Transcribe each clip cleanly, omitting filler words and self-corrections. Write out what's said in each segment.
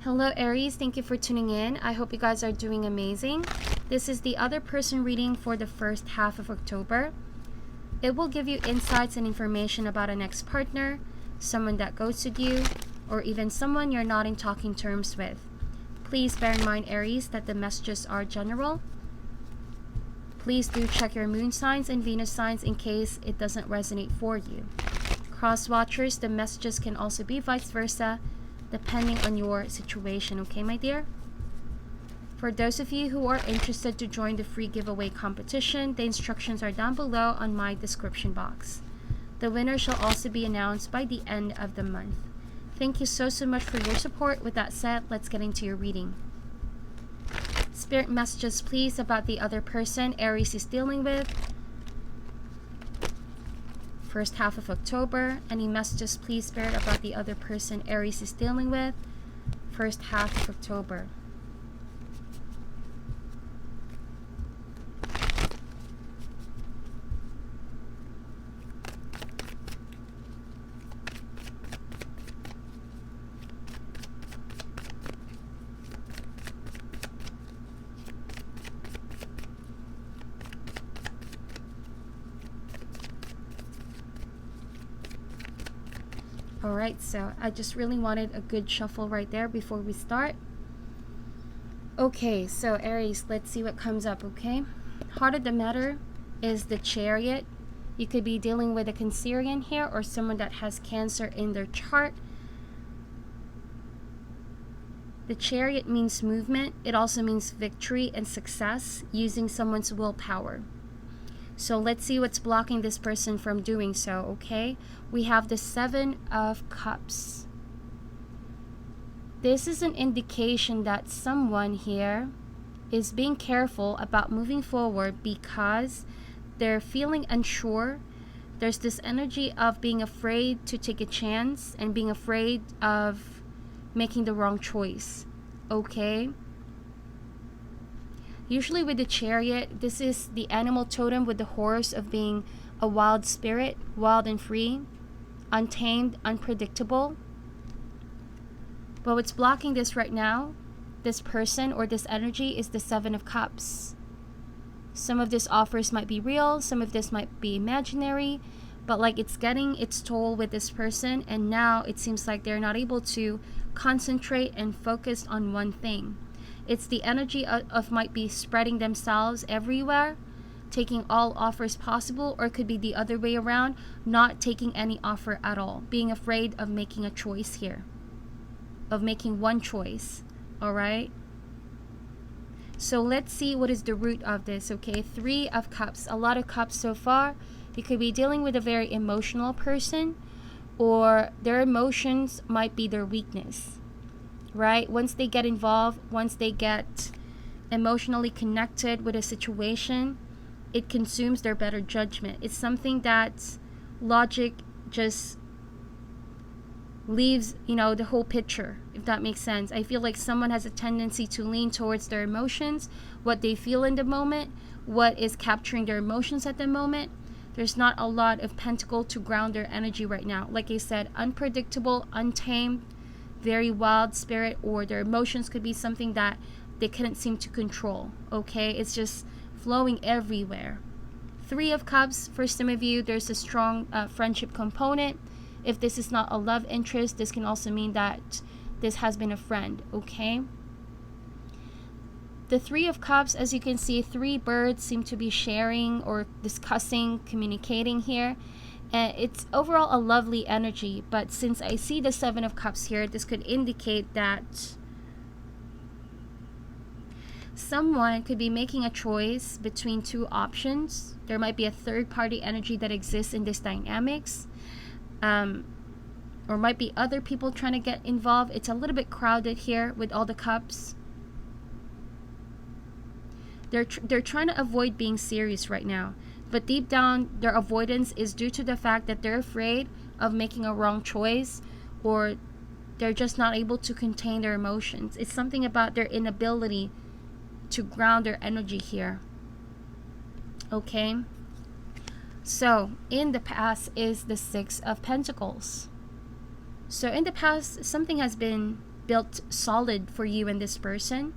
Hello Aries, thank you for tuning in. I hope you guys are doing amazing. This is the other person reading for the first half of October. It will give you insights and information about an ex-partner, someone that ghosted you, or even someone you're not in talking terms with. Please bear in mind, Aries, that the messages are general. Please do check your moon signs and Venus signs in case it doesn't resonate for you. Cross watchers, the messages can also be vice versa, depending on your situation, okay, my dear? For those of you who are interested to join the free giveaway competition, the instructions are down below on my description box. The winner shall also be announced by the end of the month. Thank you so much for your support. With that said, let's get into your reading. Spirit messages, please, about the other person Aries is dealing with. First half of October. Any messages, please, Spirit, about the other person Aries is dealing with. First half of October. Alright, so I just really wanted a good shuffle right there before we start. Okay, so Aries, let's see what comes up, okay? Heart of the matter is the Chariot. You could be dealing with a Cancerian here or someone that has Cancer in their chart. The Chariot means movement. It also means victory and success using someone's willpower. So let's see what's blocking this person from doing so, okay? We have the Seven of Cups. This is an indication that someone here is being careful about moving forward because they're feeling unsure. There's this energy of being afraid to take a chance and being afraid of making the wrong choice, okay? Usually with the Chariot, this is the animal totem with the horse of being a wild spirit, wild and free, untamed, unpredictable. But what's blocking this right now, this person or this energy, is the Seven of Cups. Some of these offers might be real, some of this might be imaginary, but like it's getting its toll with this person, and now it seems like they're not able to concentrate and focus on one thing. It's the energy of might be spreading themselves everywhere, taking all offers possible, or it could be the other way around, not taking any offer at all, being afraid of making a choice here, of making one choice, all right? So let's see what is the root of this, okay? Three of Cups, a lot of cups so far. You could be dealing with a very emotional person, or their emotions might be their weakness. Right? Once they get involved, once they get emotionally connected with a situation, it consumes their better judgment. It's something that logic just leaves, you know, the whole picture, if that makes sense. I feel like someone has a tendency to lean towards their emotions, what they feel in the moment, what is capturing their emotions at the moment. There's not a lot of Pentacles to ground their energy right now. Like I said, unpredictable, untamed, very wild spirit, or their emotions could be something that they couldn't seem to control, okay? It's just flowing everywhere. Three of Cups, for some of you, there's a strong friendship component. If this is not a love interest, this can also mean that this has been a friend, okay? The Three of Cups, as you can see, three birds seem to be sharing or discussing, communicating here. It's overall a lovely energy, but since I see the Seven of Cups here, this could indicate that someone could be making a choice between two options. There might be a third-party energy that exists in this dynamics, or might be other people trying to get involved. It's a little bit crowded here with all the cups. They're trying to avoid being serious right now. But deep down, their avoidance is due to the fact that they're afraid of making a wrong choice, or they're just not able to contain their emotions. It's something about their inability to ground their energy here. Okay? So, in the past is the Six of Pentacles. So, in the past, something has been built solid for you and this person.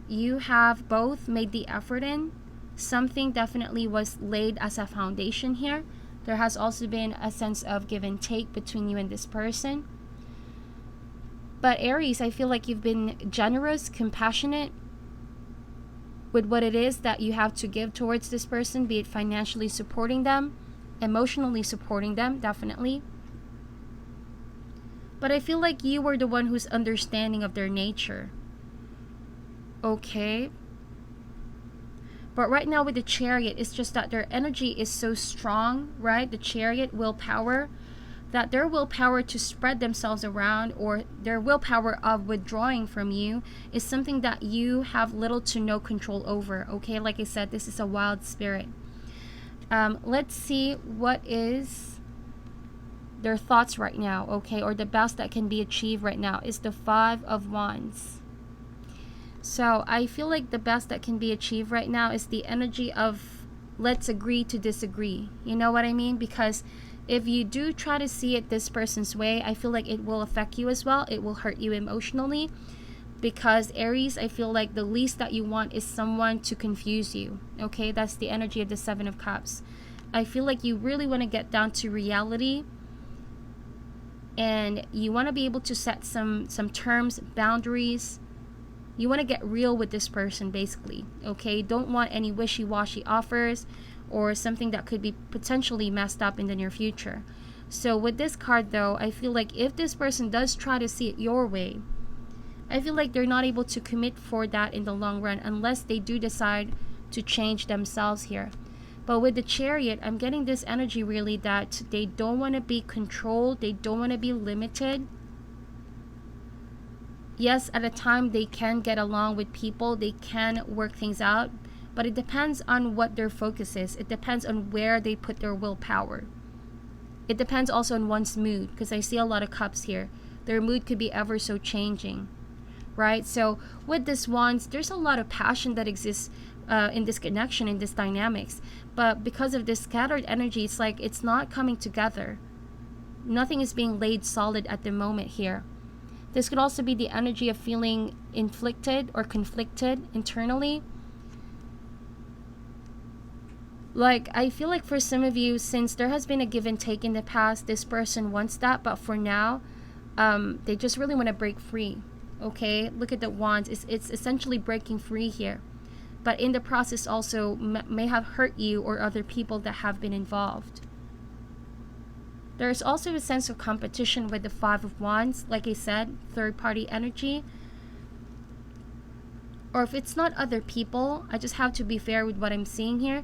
You have both made the effort in. Something definitely was laid as a foundation here. There has also been a sense of give and take between you and this person. But Aries, I feel like you've been generous, compassionate with what it is that you have to give towards this person, be it financially supporting them, emotionally supporting them, definitely. But I feel like you were the one who's understanding of their nature. Okay. But right now with the Chariot, it's just that their energy is so strong, right? The Chariot, willpower, that their willpower to spread themselves around, or their willpower of withdrawing from you, is something that you have little to no control over. Okay, like I said, this is a wild spirit. Let's see what is their thoughts right now, okay, or the best that can be achieved right now is the 5 of Wands. So I feel like the best that can be achieved right now is the energy of let's agree to disagree. You know what I mean? Because if you do try to see it this person's way, I feel like it will affect you as well. It will hurt you emotionally. Because Aries, I feel like the least that you want is someone to confuse you. Okay, that's the energy of the 7 of Cups. I feel like you really want to get down to reality. And you want to be able to set some terms, boundaries. You want to get real with this person, basically. Okay, don't want any wishy-washy offers or something that could be potentially messed up in the near future. So with this card though, I feel like if this person does try to see it your way, I feel like they're not able to commit for that in the long run unless they do decide to change themselves here. But with the Chariot, I'm getting this energy really that they don't want to be controlled, they don't want to be limited. Yes, at a time they can get along with people, they can work things out, but it depends on what their focus is. It depends on where they put their willpower. It depends also on one's mood, because I see a lot of cups here. Their mood could be ever so changing, right? So with this Wands, there's a lot of passion that exists in this connection, in this dynamics. But because of this scattered energy, it's like it's not coming together. Nothing is being laid solid at the moment here. This could also be the energy of feeling inflicted or conflicted internally. Like, I feel like for some of you, since there has been a give and take in the past, this person wants that, but for now, they just really want to break free. Okay, look at the Wands. It's essentially breaking free here. But in the process also may have hurt you or other people that have been involved. There's also a sense of competition with the 5 of Wands. Like I said, third-party energy. Or if it's not other people, I just have to be fair with what I'm seeing here.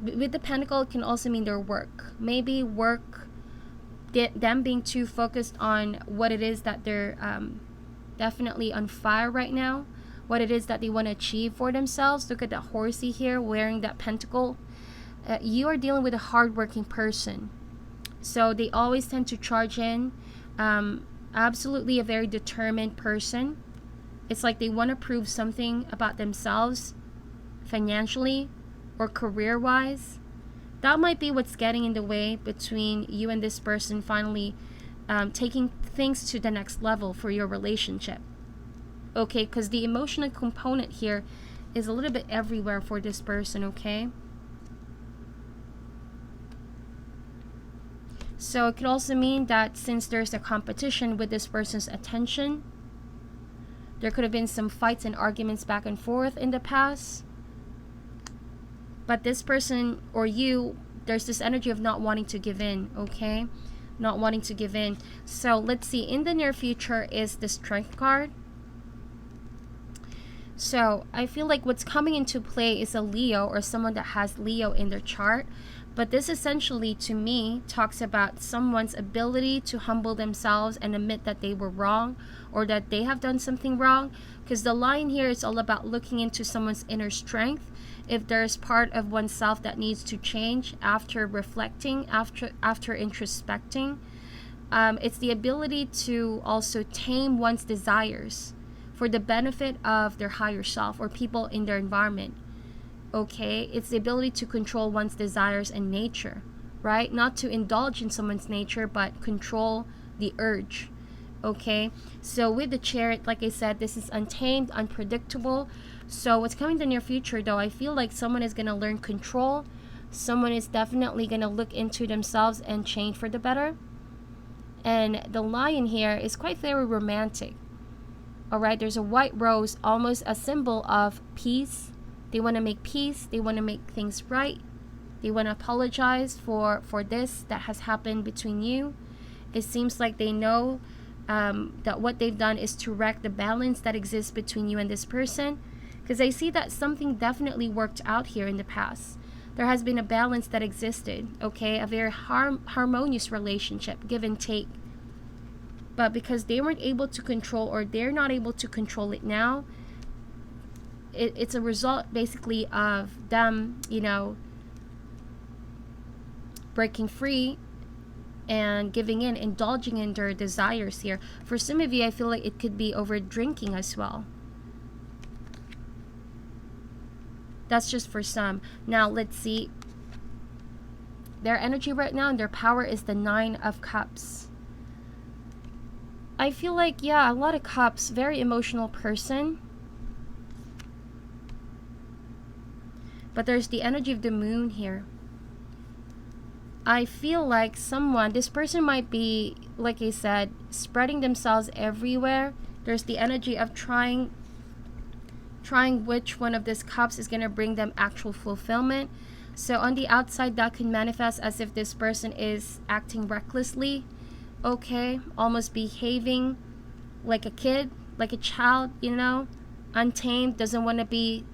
With the Pentacle, it can also mean their work. Maybe work, them being too focused on what it is that they're definitely on fire right now. What it is that they want to achieve for themselves. Look at that horsey here wearing that pentacle. You are dealing with a hardworking person. So they always tend to charge in. Absolutely a very determined person. It's like they want to prove something about themselves financially or career-wise. That might be what's getting in the way between you and this person finally taking things to the next level for your relationship. Okay, because the emotional component here is a little bit everywhere for this person, okay? So it could also mean that since there's a competition with this person's attention, there could have been some fights and arguments back and forth in the past. But this person or you, there's this energy of not wanting to give in, okay? Not wanting to give in. So let's see, in the near future is the Strength card. So I feel like what's coming into play is a Leo or someone that has Leo in their chart. But this essentially, to me, talks about someone's ability to humble themselves and admit that they were wrong or that they have done something wrong. Because the line here is all about looking into someone's inner strength. If there's part of oneself that needs to change after reflecting, after introspecting. It's the ability to also tame one's desires for the benefit of their higher self or people in their environment. Okay, it's the ability to control one's desires and nature, right? Not to indulge in someone's nature, but control the urge. Okay, so with the Chariot, like I said, this is untamed, unpredictable. So what's coming in the near future, though, I feel like someone is going to learn control. Someone is definitely going to look into themselves and change for the better. And the Lion here is quite very romantic. All right, there's a white rose, almost a symbol of peace. They want to make peace. They want to make things right. They want to apologize for this that has happened between you. It seems like they know that what they've done is to wreck the balance that exists between you and this person. Because I see that something definitely worked out here in the past. There has been a balance that existed, okay? A very harmonious relationship, give and take. But because they weren't able to control, or they're not able to control it now, it's a result basically of them, you know, breaking free and giving in, indulging in their desires here. For some of you, I feel like it could be over drinking as well. That's just for some. Now, let's see. Their energy right now and their power is the 9 of Cups. I feel like, yeah, a lot of cups, very emotional person. But there's the energy of the Moon here. I feel like someone, this person might be, like I said, spreading themselves everywhere. There's the energy of trying which one of these cups is going to bring them actual fulfillment. So on the outside, that can manifest as if this person is acting recklessly, okay, almost behaving like a kid, like a child, you know, untamed, doesn't want to be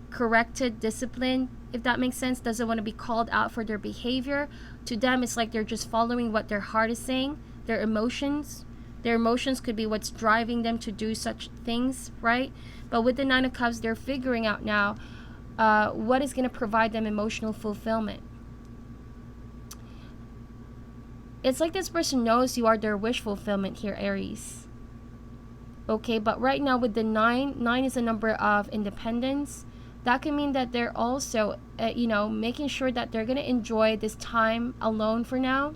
corrected, disciplined, if that makes sense, doesn't want to be called out for their behavior. To them, it's like they're just following what their heart is saying, their emotions. Their emotions could be what's driving them to do such things, right? But with the 9 of Cups, they're figuring out now what is going to provide them emotional fulfillment. It's like this person knows you are their wish fulfillment here, Aries. Okay, but right now with the 9 is a number of independence. That can mean that they're also, you know, making sure that they're going to enjoy this time alone for now.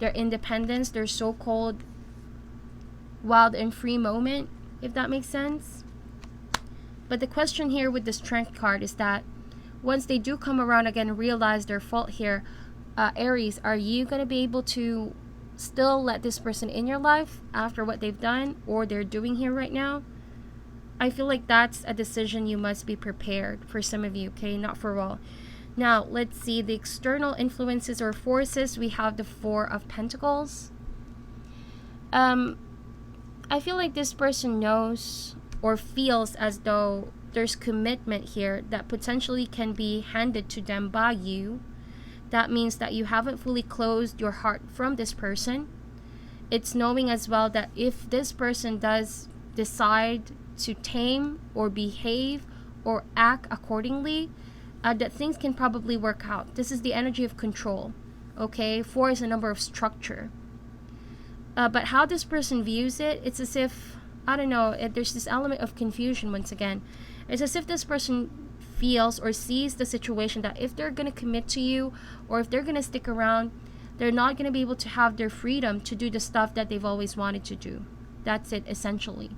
Their independence, their so-called wild and free moment, if that makes sense. But the question here with the Strength card is that once they do come around again and realize their fault here, Aries, are you going to be able to still let this person in your life after what they've done or they're doing here right now? I feel like that's a decision you must be prepared for some of you, okay? Not for all. Now, let's see the external influences or forces. We have the 4 of Pentacles. I feel like this person knows or feels as though there's commitment here that potentially can be handed to them by you. That means that you haven't fully closed your heart from this person. It's knowing as well that if this person does decide to tame or behave or act accordingly, that things can probably work out. This is the energy of control. Okay, 4 is a number of structure. But how this person views it, it's as if, I don't know, there's this element of confusion once again. It's as if this person feels or sees the situation that if they're going to commit to you or if they're going to stick around, they're not going to be able to have their freedom to do the stuff that they've always wanted to do. That's it, essentially.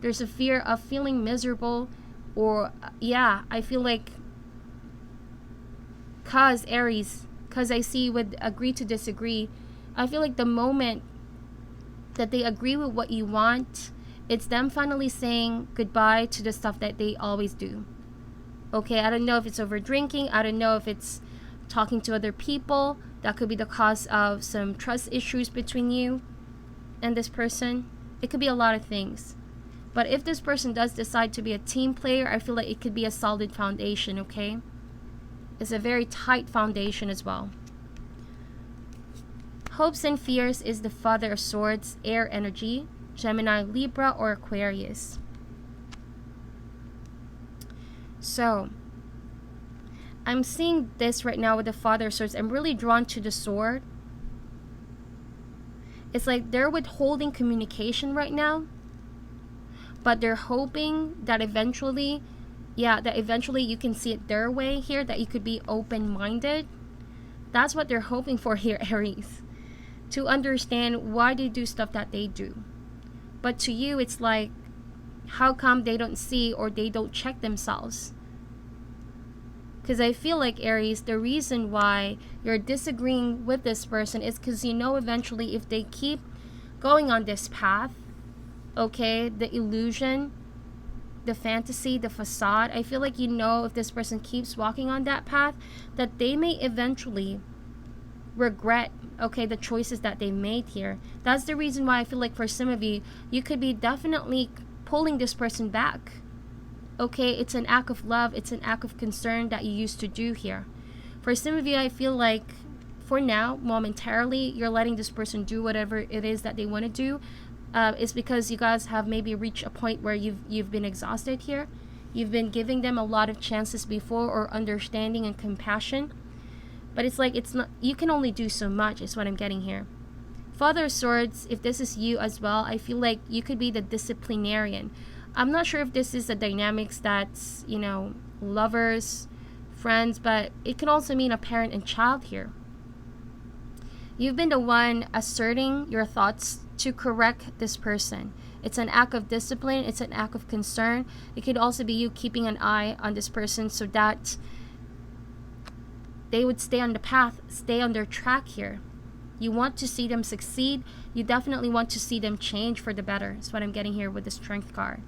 There's a fear of feeling miserable, or, yeah, I feel like, Aries, I see with agree to disagree, I feel like the moment that they agree with what you want, it's them finally saying goodbye to the stuff that they always do. Okay, I don't know if it's over drinking. I don't know if it's talking to other people. That could be the cause of some trust issues between you and this person. It could be a lot of things. But if this person does decide to be a team player, I feel like it could be a solid foundation, okay? It's a very tight foundation as well. Hopes and fears is the Father of Swords, air energy, Gemini, Libra, or Aquarius. So, I'm seeing this right now with the Father of Swords. I'm really drawn to the sword. It's like they're withholding communication right now, but they're hoping that eventually, you can see it their way here, that you could be open-minded. That's what they're hoping for here, Aries. To understand why they do stuff that they do. But to you, it's like, how come they don't see or they don't check themselves? Because I feel like, Aries, the reason why you're disagreeing with this person is because you know eventually if they keep going on this path, okay, the illusion, the fantasy, the facade, I feel like you know if this person keeps walking on that path, that they may eventually regret, okay, the choices that they made here. That's the reason why I feel like for some of you, you could be definitely pulling this person back. Okay, it's an act of love, it's an act of concern that you used to do here. For some of you, I feel like for now, momentarily, you're letting this person do whatever it is that they want to do. It's because you guys have maybe reached a point where you've been exhausted here. You've been giving them a lot of chances before, or understanding and compassion. But it's like, it's not, you can only do so much is what I'm getting here. Father of Swords, if this is you as well, I feel like you could be the disciplinarian. I'm not sure if this is a dynamics that's, you know, lovers, friends, but it can also mean a parent and child here. You've been the one asserting your thoughts to correct this person. It's an act of discipline. It's an act of concern. It could also be you keeping an eye on this person so that they would stay on the path, stay on their track here. You want to see them succeed. You definitely want to see them change for the better. That's what I'm getting here with the Strength card.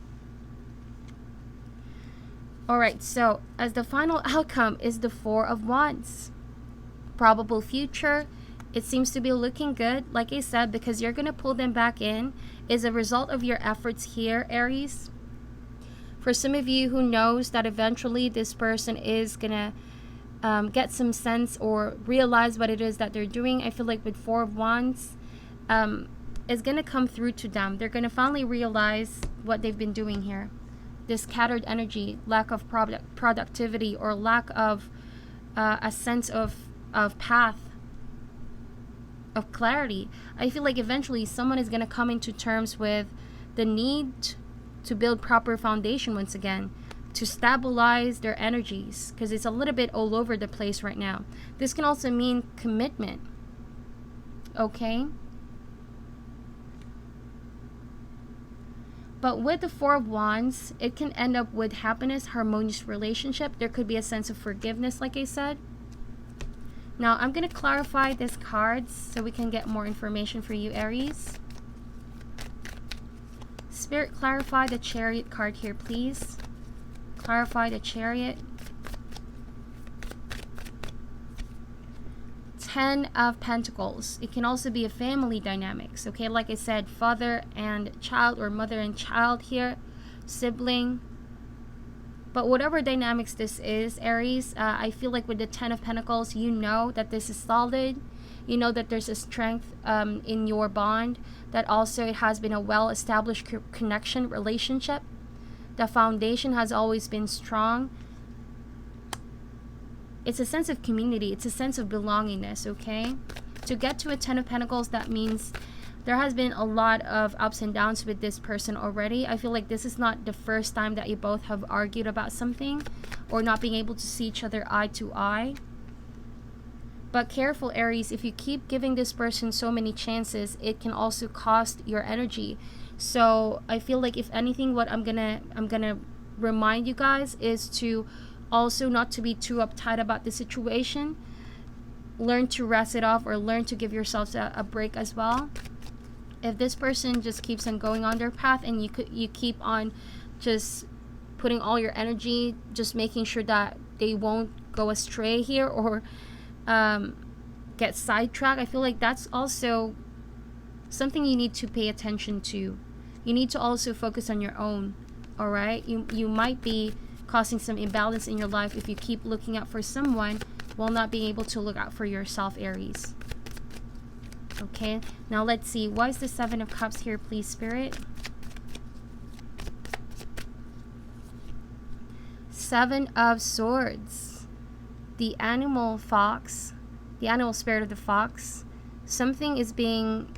Alright, so as the final outcome is the Four of Wands. Probable future. It seems to be looking good, like I said, because you're going to pull them back in. Is a result of your efforts here, Aries. For some of you who knows that eventually this person is going to get some sense or realize what it is that they're doing, I feel like with Four of Wands, is going to come through to them. They're going to finally realize what they've been doing here. This scattered energy, lack of productivity, or lack of a sense of path, of clarity. I feel like eventually someone is going to come into terms with the need to build proper foundation once again, to stabilize their energies, because it's a little bit all over the place right now. This can also mean commitment. Okay? But with the Four of Wands, it can end up with happiness, harmonious relationship. There could be a sense of forgiveness, like I said. Now, I'm going to clarify these cards so we can get more information for you, Aries. Spirit, clarify the Chariot card here, please. Clarify the Chariot. 10 of Pentacles. It can also be a family dynamics, okay? Like I said, father and child, or mother and child here, sibling. But whatever dynamics this is, Aries, I feel like with the 10 of Pentacles, you know that this is solid. You know that there's a strength in your bond, that also it has been a well-established connection, relationship. The foundation has always been strong. It's a sense of community. It's a sense of belongingness, okay? To get to a 10 of Pentacles, that means there has been a lot of ups and downs with this person already. I feel like this is not the first time that you both have argued about something, or not being able to see each other eye to eye. But careful, Aries, if you keep giving this person so many chances, it can also cost your energy. So I feel like if anything, what I'm gonna remind you guys is to also not to be too uptight about the situation. Learn to rest it off, or learn to give yourselves a break as well. If this person just keeps on going on their path, and you keep on just putting all your energy, just making sure that they won't go astray here, or get sidetracked, I feel like that's also something you need to pay attention to. You need to also focus on your own, alright? You might be causing some imbalance in your life if you keep looking out for someone while not being able to look out for yourself, Aries. Okay, now let's see. Why is the 7 of Cups here, please, Spirit? 7 of Swords. The animal fox, the animal spirit of the fox. Something is being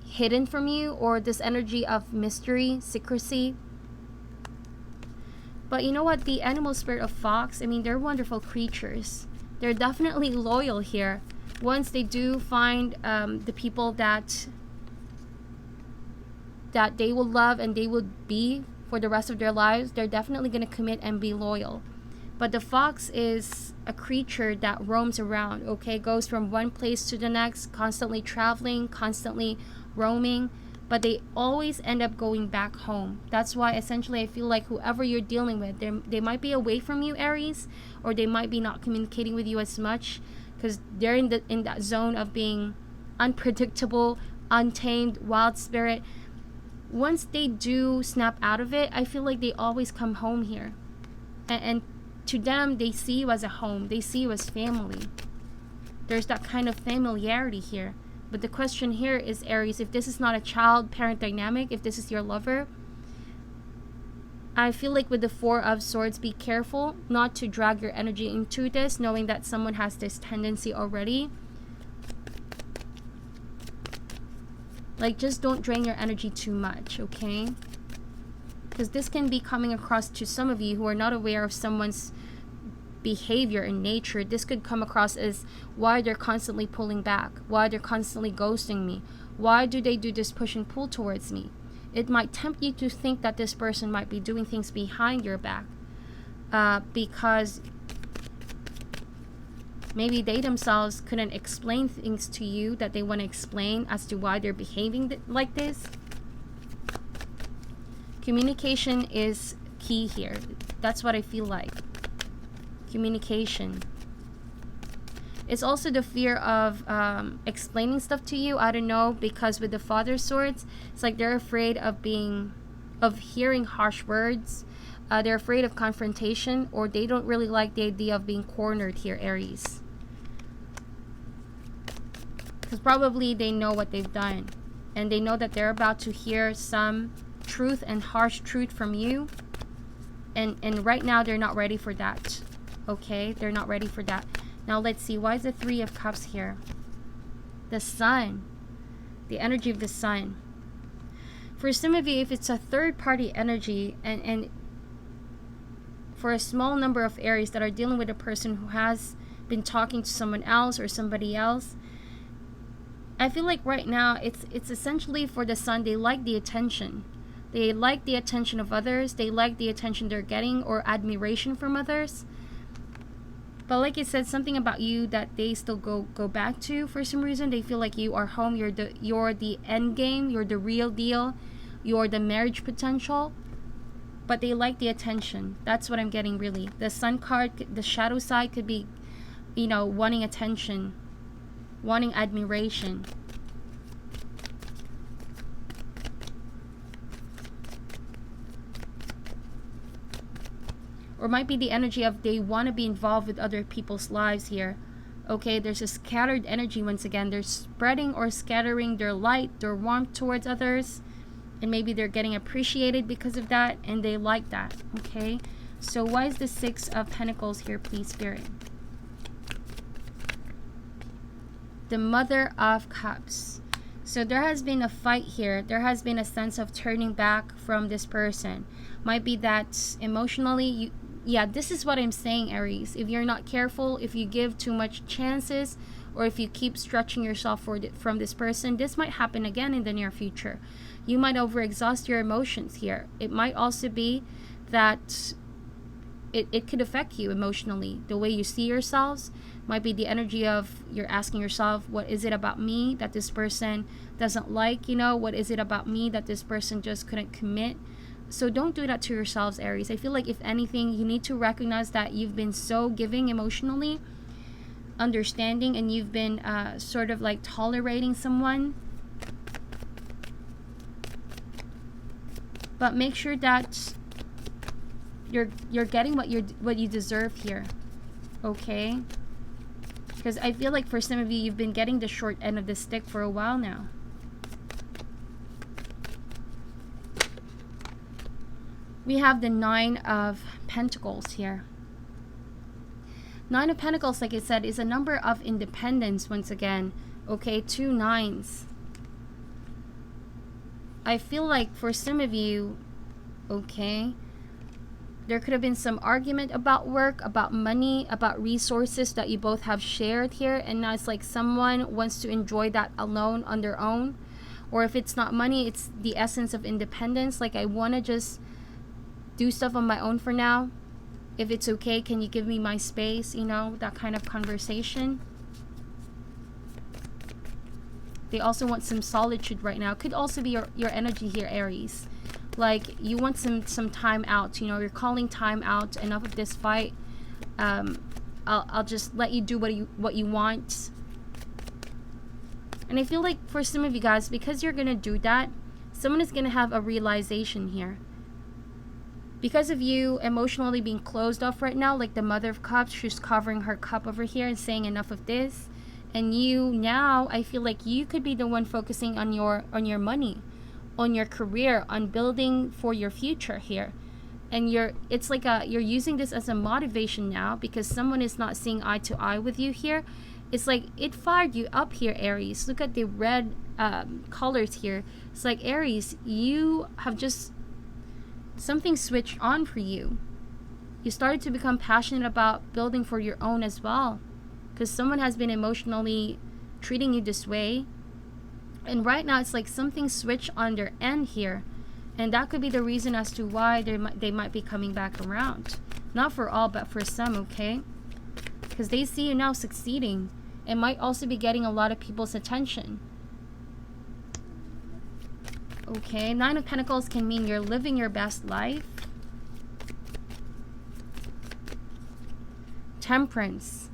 hidden from you, or this energy of mystery, secrecy. But you know what? The animal spirit of fox, I mean, they're wonderful creatures. They're definitely loyal here. Once they do find the people that that they will love and they will be for the rest of their lives, they're definitely going to commit and be loyal. But the fox is a creature that roams around, okay? Goes from one place to the next, constantly traveling, constantly roaming. But they always end up going back home. That's why essentially I feel like whoever you're dealing with, they might be away from you, Aries, or they might be not communicating with you as much because they're in that zone of being unpredictable, untamed, wild spirit. Once they do snap out of it, I feel like they always come home here. And to them, they see you as a home. They see you as family. There's that kind of familiarity here. But the question here is, Aries, if this is not a child-parent dynamic, if this is your lover, I feel like with the Four of Swords, be careful not to drag your energy into this, knowing that someone has this tendency already. Like, just don't drain your energy too much, okay? Because this can be coming across to some of you who are not aware of someone's behavior in nature. This could come across as why they're constantly pulling back, why they're constantly ghosting me, why do they do this push and pull towards me. It might tempt you to think that this person might be doing things behind your back because maybe they themselves couldn't explain things to you that they want to explain as to why they're behaving like this. Communication is key here. That's what I feel like. Communication. It's also the fear of explaining stuff to you. I don't know, because with the Father of Swords, it's like they're afraid of hearing harsh words. They're afraid of confrontation, or they don't really like the idea of being cornered here, Aries. Because probably they know what they've done, and they know that they're about to hear some truth and harsh truth from you, and right now they're not ready for that. Okay, they're not ready for that. Now let's see, why is the Three of Cups here? The Sun, the energy of the Sun. For some of you, if it's a third-party energy, and for a small number of Aries that are dealing with a person who has been talking to someone else or somebody else, I feel like right now it's essentially for the Sun. They like the attention. They like the attention of others. They like the attention they're getting or admiration from others. But like I said, something about you that they still go back to for some reason. They feel like you are home. You're the end game. You're the real deal. You're the marriage potential. But they like the attention. That's what I'm getting, really. The Sun card, the shadow side could be, you know, wanting attention, wanting admiration. Or might be the energy of they want to be involved with other people's lives here. Okay, there's a scattered energy once again. They're spreading or scattering their light, their warmth towards others. And maybe they're getting appreciated because of that. And they like that. Okay, so why is the Six of Pentacles here, please, Spirit? The Mother of Cups. So there has been a fight here. There has been a sense of turning back from this person. Might be that emotionally, yeah, this is what I'm saying, Aries. If you're not careful, if you give too much chances, or if you keep stretching yourself from this person, this might happen again in the near future. You might overexhaust your emotions here. It might also be that it could affect you emotionally. The way you see yourselves might be the energy of you're asking yourself, what is it about me that this person doesn't like? You know, what is it about me that this person just couldn't commit? So don't do that to yourselves, Aries. I feel like if anything, you need to recognize that you've been so giving emotionally, understanding, and you've been sort of like tolerating someone. But make sure that you're getting what you deserve here, okay? Because I feel like for some of you, you've been getting the short end of the stick for a while now. We have the Nine of Pentacles here. Nine of Pentacles, like I said, is a number of independence once again. Okay, 2 nines. I feel like for some of you, okay, there could have been some argument about work, about money, about resources that you both have shared here. And now it's like someone wants to enjoy that alone on their own. Or if it's not money, it's the essence of independence. Like, I want to just do stuff on my own for now. If it's okay, can you give me my space? You know, that kind of conversation. They also want some solitude right now. Could also be your energy here, Aries. Like, you want some time out. You know, you're calling time out. Enough of this fight. I'll just let you do what you want. And I feel like for some of you guys, because you're gonna do that, someone is gonna have a realization here. Because of you emotionally being closed off right now, like the Mother of Cups, she's covering her cup over here and saying enough of this. And you now, I feel like you could be the one focusing on your money, on your career, on building for your future here. And it's like you're using this as a motivation now, because someone is not seeing eye to eye with you here. It's like it fired you up here, Aries. Look at the red colors here. It's like, Aries, you have just something switched on for you. You started to become passionate about building for your own as well, because someone has been emotionally treating you this way. And right now it's like something switched on their end here. And that could be the reason as to why they might be coming back around. Not for all, but for some, okay? Because they see you now succeeding. It might also be getting a lot of people's attention. Okay, Nine of Pentacles can mean you're living your best life. Temperance.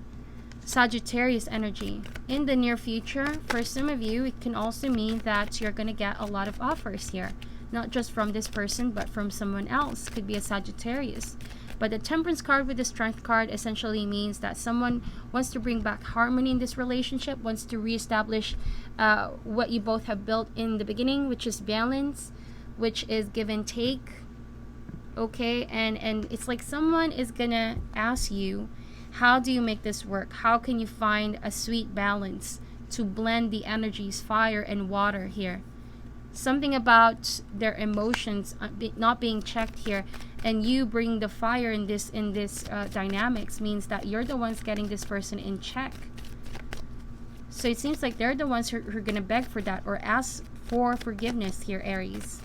Sagittarius energy. In the near future, for some of you, it can also mean that you're going to get a lot of offers here. Not just from this person, but from someone else. Could be a Sagittarius. But the Temperance card with the Strength card essentially means that someone wants to bring back harmony in this relationship, wants to reestablish what you both have built in the beginning, which is balance, which is give and take. Okay, and it's like someone is gonna ask you, how do you make this work? How can you find a sweet balance to blend the energies, fire and water here? Something about their emotions not being checked here, and you bring the fire in this dynamics means that you're the ones getting this person in check. So it seems like they're the ones who are gonna beg for that or ask for forgiveness here, Aries.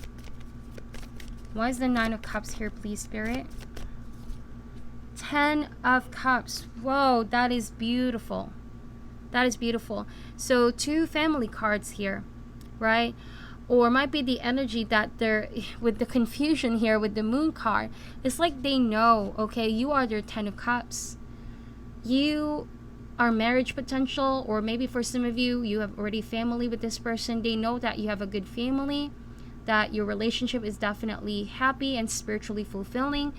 Why is the Nine of Cups here, please, Spirit? 10 of Cups. Whoa, that is beautiful. That is beautiful. So 2 family cards here, right? Or might be the energy that they're, with the confusion here with the Moon card. It's like they know, okay, you are their 10 of Cups. You are marriage potential, or maybe for some of you, you have already family with this person. They know that you have a good family, that your relationship is definitely happy and spiritually fulfilling.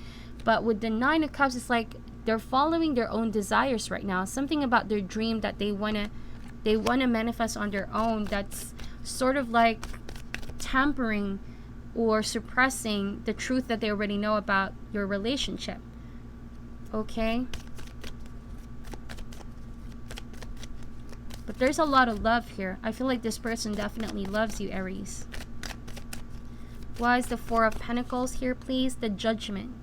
But with the Nine of Cups, it's like they're following their own desires right now. Something about their dream that they wanna manifest on their own, that's sort of like tampering or suppressing the truth that they already know about your relationship. Okay? But there's a lot of love here. I feel like this person definitely loves you, Aries. Why is the Four of Pentacles here, please? The Judgment.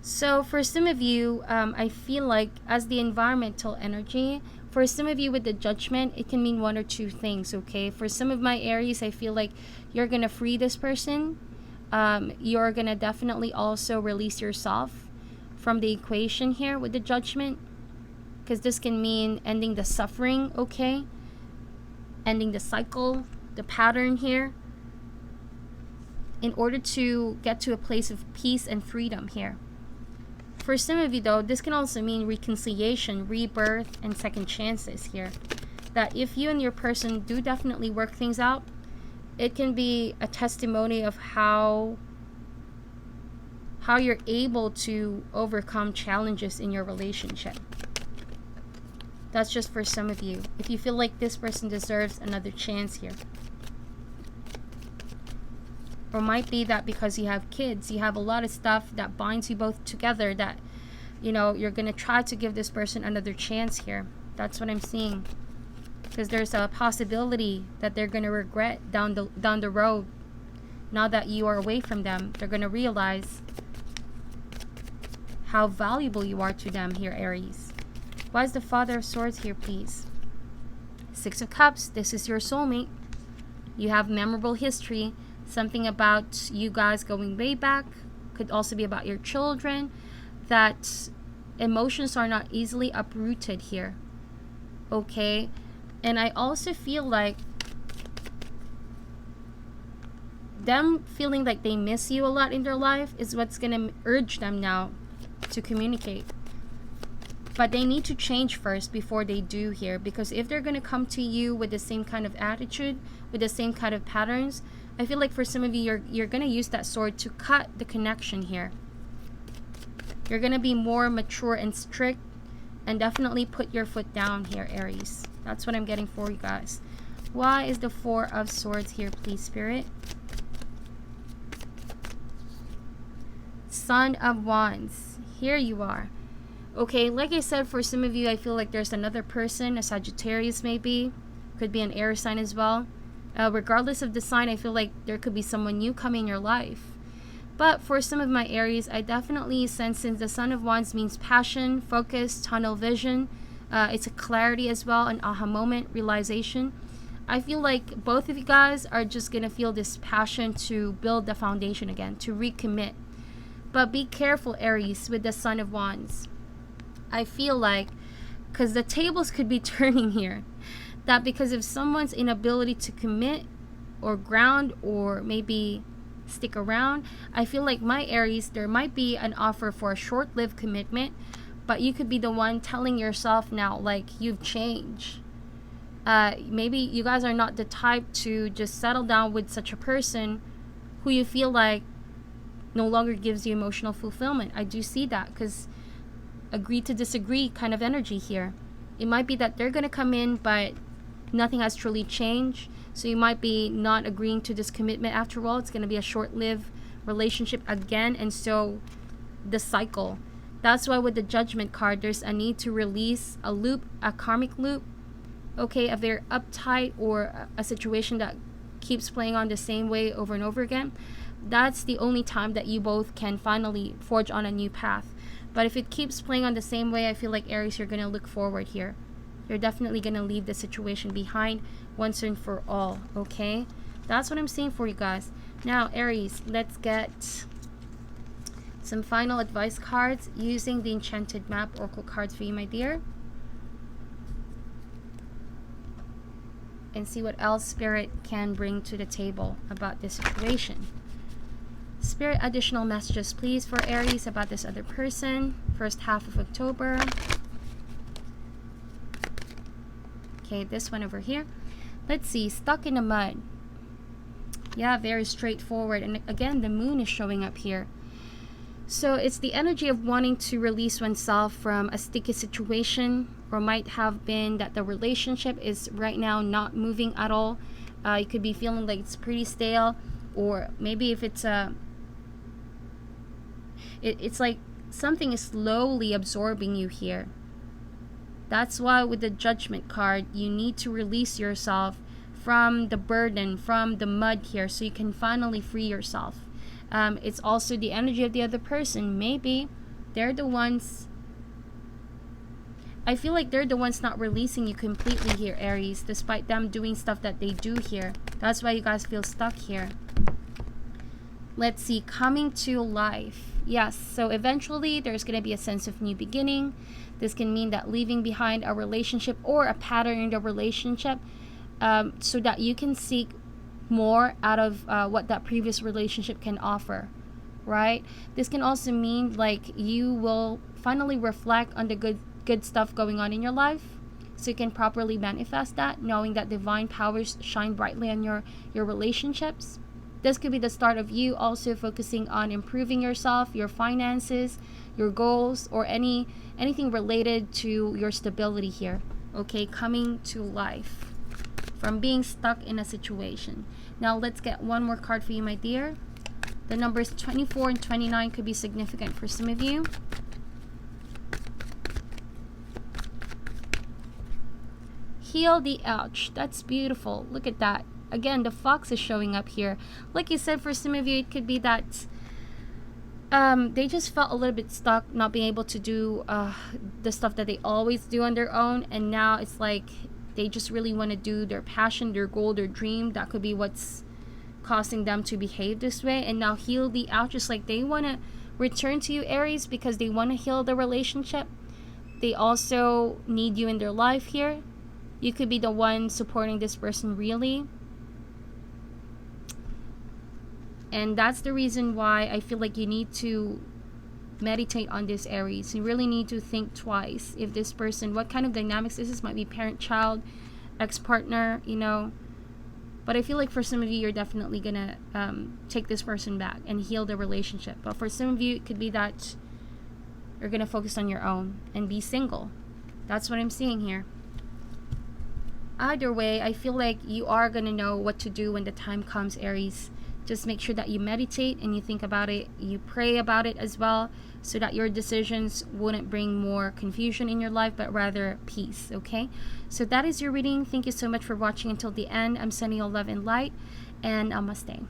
So for some of you, I feel like as the environmental energy, for some of you with the Judgment, it can mean one or two things, okay? For some of my Aries, I feel like you're going to free this person. You're going to definitely also release yourself from the equation here with the Judgment. Because this can mean ending the suffering, okay? Ending the cycle, the pattern here. In order to get to a place of peace and freedom here. For some of you though, this can also mean reconciliation, rebirth, and second chances here. That if you and your person do definitely work things out, it can be a testimony of how you're able to overcome challenges in your relationship. That's just for some of you. If you feel like this person deserves another chance here. Or might be that because you have kids, you have a lot of stuff that binds you both together, that, you know, you're going to try to give this person another chance here. That's what I'm seeing. Because there's a possibility that they're going to regret down the road. Now that you are away from them, they're going to realize how valuable you are to them here, Aries. Why is the Father of Swords here, please? Six of Cups. This is your soulmate. You have memorable history, something about you guys going way back. Could also be about your children. That emotions are not easily uprooted here. Okay? And I also feel like them feeling like they miss you a lot in their life is what's going to urge them now to communicate. But they need to change first before they do here, because if they're going to come to you with the same kind of attitude, with the same kind of patterns, I feel like for some of you, you're going to use that sword to cut the connection here. You're going to be more mature and strict, and definitely put your foot down here, Aries. That's what I'm getting for you guys. Why is the Four of Swords here, please, Spirit? Son of Wands. Here you are. Okay, like I said, for some of you, I feel like there's another person, a Sagittarius maybe. Could be an air sign as well. Regardless of the sign, I feel like there could be someone new coming in your life. But for some of my Aries, I definitely sense, since the Son of Wands means passion, focus, tunnel vision. It's a clarity as well, an aha moment, realization. I feel like both of you guys are just going to feel this passion to build the foundation again, to recommit. But be careful, Aries, with the Son of Wands. I feel like, because the tables could be turning here, that because of someone's inability to commit or ground or maybe stick around, I feel like my Aries, there might be an offer for a short-lived commitment, but you could be the one telling yourself now, like, you've changed. Maybe you guys are not the type to just settle down with such a person who you feel like no longer gives you emotional fulfillment. I do see that, because agree to disagree kind of energy here. It might be that they're going to come in, but nothing has truly changed. So you might be not agreeing to this commitment after all. It's going to be a short-lived relationship again. And so the cycle. That's why with the Judgment card, there's a need to release a loop, a karmic loop. Okay, a very uptight or a situation that keeps playing on the same way over and over again. That's the only time that you both can finally forge on a new path. But if it keeps playing on the same way, I feel like, Aries, you're going to look forward here. You're definitely going to leave the situation behind once and for all, okay? That's what I'm seeing for you guys. Now, Aries, let's get some final advice cards using the Enchanted Map Oracle cards for you, my dear. And see what else Spirit can bring to the table about this situation. Spirit, additional messages, please, for Aries about this other person. First half of October. Okay, this one over here. Let's see. Stuck in the mud. Yeah, very straightforward. And again, the moon is showing up here. So it's the energy of wanting to release oneself from a sticky situation, or might have been that the relationship is right now not moving at all. You could be feeling like it's pretty stale, or maybe if it's it's like something is slowly absorbing you here. That's why with the Judgment card, you need to release yourself from the burden, from the mud here, so you can finally free yourself. It's also the energy of the other person. Maybe they're the ones, I feel like they're the ones not releasing you completely here, Aries, despite them doing stuff that they do here. That's why you guys feel stuck here. Let's see, coming to life. Yes, so eventually there's going to be a sense of new beginning. This can mean that leaving behind a relationship or a pattern in the relationship, so that you can seek more out of what that previous relationship can offer, right? This can also mean like you will finally reflect on the good stuff going on in your life, so you can properly manifest that, knowing that divine powers shine brightly on your relationships. This could be the start of you also focusing on improving yourself, your finances, your goals, or anything related to your stability here. Okay, coming to life from being stuck in a situation. Now let's get one more card for you, my dear. The numbers 24 and 29 could be significant for some of you. Heal the ouch. That's beautiful. Look at that. Again, the fox is showing up here. Like you said, for some of you, it could be that they just felt a little bit stuck, not being able to do the stuff that they always do on their own. And now it's like They just really want to do their passion, their goal, their dream. That could be what's causing them to behave this way. And now heal the out, just like they want to return to you, Aries, because they want to heal the relationship. They also need you in their life here. You could be the one supporting this person really. And that's the reason why I feel like you need to meditate on this, Aries. You really need to think twice if this person, what kind of dynamics this might be, parent, child, ex-partner, you know. But I feel like for some of you, you're definitely gonna take this person back and heal the relationship. But for some of you, it could be that you're gonna focus on your own and be single. That's what I'm seeing here. Either way, I feel like you are gonna know what to do when the time comes, Aries. Just make sure that you meditate and you think about it. You pray about it as well, so that your decisions wouldn't bring more confusion in your life, but rather peace, okay? So that is your reading. Thank you so much for watching until the end. I'm sending you love and light, and namaste.